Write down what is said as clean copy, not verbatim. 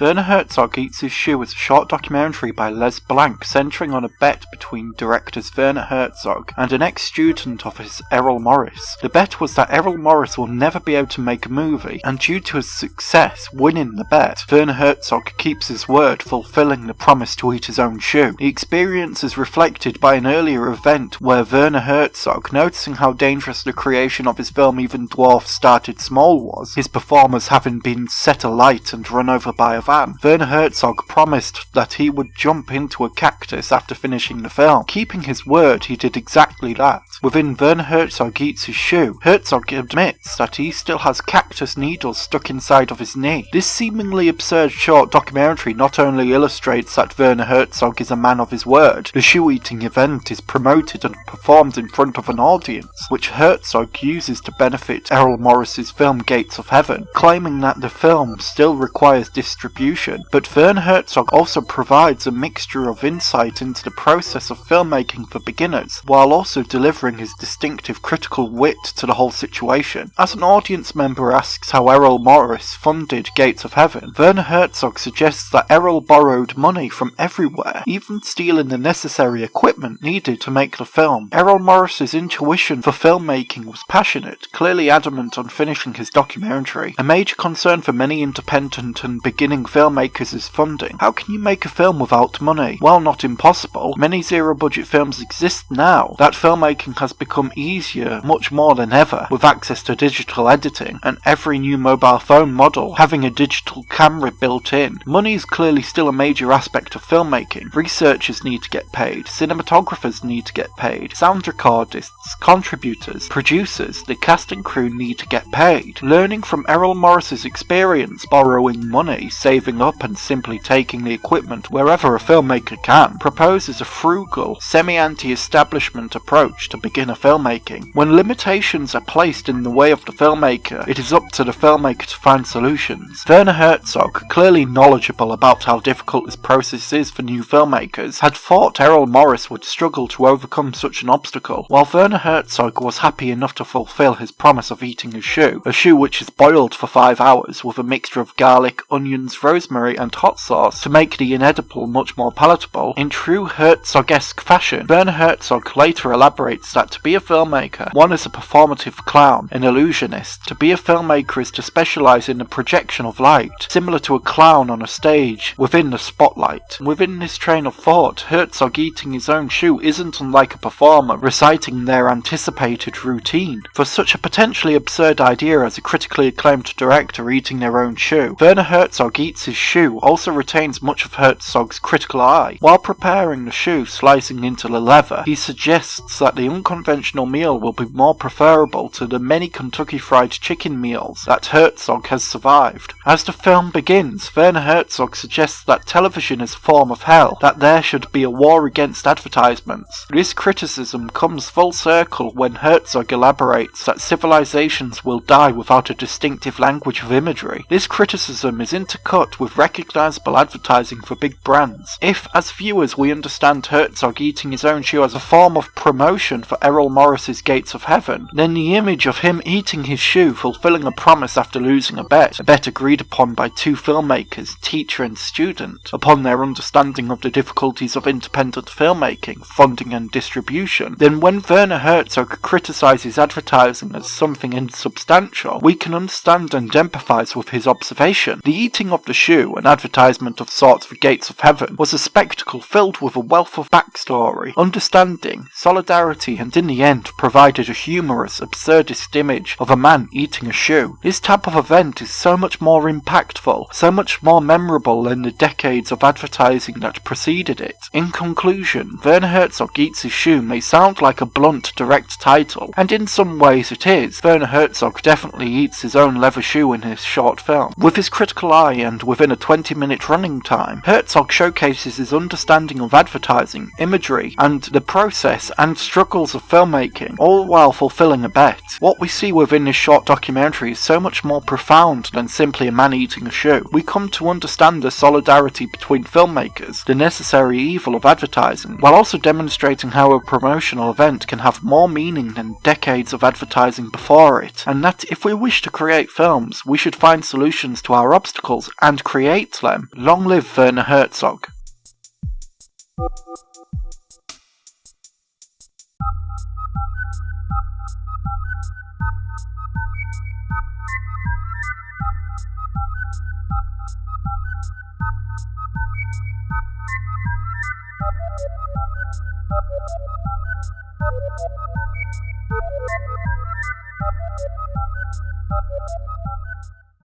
Werner Herzog Eats His Shoe is a short documentary by Les Blank centering on a bet between directors Werner Herzog and an ex-student of his, Errol Morris. The bet was that Errol Morris will never be able to make a movie, and due to his success winning the bet, Werner Herzog keeps his word, fulfilling the promise to eat his own shoe. The experience is reflected by an earlier event where Werner Herzog, noticing how dangerous the creation of his film Even Dwarfs Started Small was, his performers having been set alight and run over by a van, Werner Herzog promised that he would jump into a cactus after finishing the film. Keeping his word, he did exactly that. Within Werner Herzog Eats His Shoe, Herzog admits that he still has cactus needles stuck inside of his knee. This seemingly absurd short documentary not only illustrates that Werner Herzog is a man of his word, the shoe-eating event is promoted and performed in front of an audience, which Herzog uses to benefit Errol Morris's film Gates of Heaven, claiming that the film still requires distribution. But Werner Herzog also provides a mixture of insight into the process of filmmaking for beginners, while also delivering his distinctive critical wit to the whole situation. As an audience member asks how Errol Morris funded Gates of Heaven, Werner Herzog suggests that Errol borrowed money from everywhere, even stealing the necessary equipment needed to make the film. Errol Morris's intuition for filmmaking was passionate, clearly adamant on finishing his documentary. A major concern for many independent and beginning filmmakers is funding. How can you make a film without money? Well, not impossible. Many zero-budget films exist now. That filmmaking has become easier much more than ever, with access to digital editing, and every new mobile phone model having a digital camera built in. Money is clearly still a major aspect of filmmaking. Researchers need to get paid, cinematographers need to get paid, sound recordists, contributors, producers, the cast and crew need to get paid. Learning from Errol Morris's experience borrowing money, saving up and simply taking the equipment wherever a filmmaker can, proposes a frugal, semi-anti-establishment approach to beginner filmmaking. When limitations are placed in the way of the filmmaker, it is up to the filmmaker to find solutions. Werner Herzog, clearly knowledgeable about how difficult this process is for new filmmakers, had thought Errol Morris would struggle to overcome such an obstacle, while Werner Herzog was happy enough to fulfill his promise of eating a shoe which is boiled for 5 hours with a mixture of garlic, onions, rosemary and hot sauce to make the inedible much more palatable. In true Herzog-esque fashion, Werner Herzog later elaborates that to be a filmmaker, one is a performative clown, an illusionist. To be a filmmaker is to specialize in the projection of light, similar to a clown on a stage within the spotlight. Within this train of thought, Herzog eating his own shoe isn't unlike a performer reciting their anticipated routine. For such a potentially absurd idea as a critically acclaimed director eating their own shoe, Werner Herzog Eats His Shoe also retains much of Herzog's critical eye. While preparing the shoe, slicing into the leather, he suggests that the unconventional meal will be more preferable to the many Kentucky Fried Chicken meals that Herzog has survived. As the film begins, Werner Herzog suggests that television is a form of hell, that there should be a war against advertisements. This criticism comes full circle when Herzog elaborates that civilizations will die without a distinctive language of imagery. This criticism is intercut with recognizable advertising for big brands. If, as viewers, we understand Herzog eating his own shoe as a form of promotion for Errol Morris's Gates of Heaven, then the image of him eating his shoe fulfilling a promise after losing a bet agreed upon by two filmmakers, teacher and student, upon their understanding of the difficulties of independent filmmaking, funding and distribution, then when Werner Herzog criticizes advertising as something insubstantial, we can understand and empathize with his observation. The eating of the shoe, an advertisement of sorts for Gates of Heaven, was a spectacle filled with a wealth of backstory, understanding, solidarity, and in the end provided a humorous, absurdist image of a man eating a shoe. This type of event is so much more impactful, so much more memorable than the decades of advertising that preceded it. In conclusion, Werner Herzog Eats His Shoe may sound like a blunt, direct title, and in some way as it is, Werner Herzog definitely eats his own leather shoe in his short film. With his critical eye and within a 20-minute running time, Herzog showcases his understanding of advertising, imagery, and the process and struggles of filmmaking, all while fulfilling a bet. What we see within this short documentary is so much more profound than simply a man eating a shoe. We come to understand the solidarity between filmmakers, the necessary evil of advertising, while also demonstrating how a promotional event can have more meaning than decades of advertising before it, and that if we wish to create films, we should find solutions to our obstacles and create them. Long live Werner Herzog.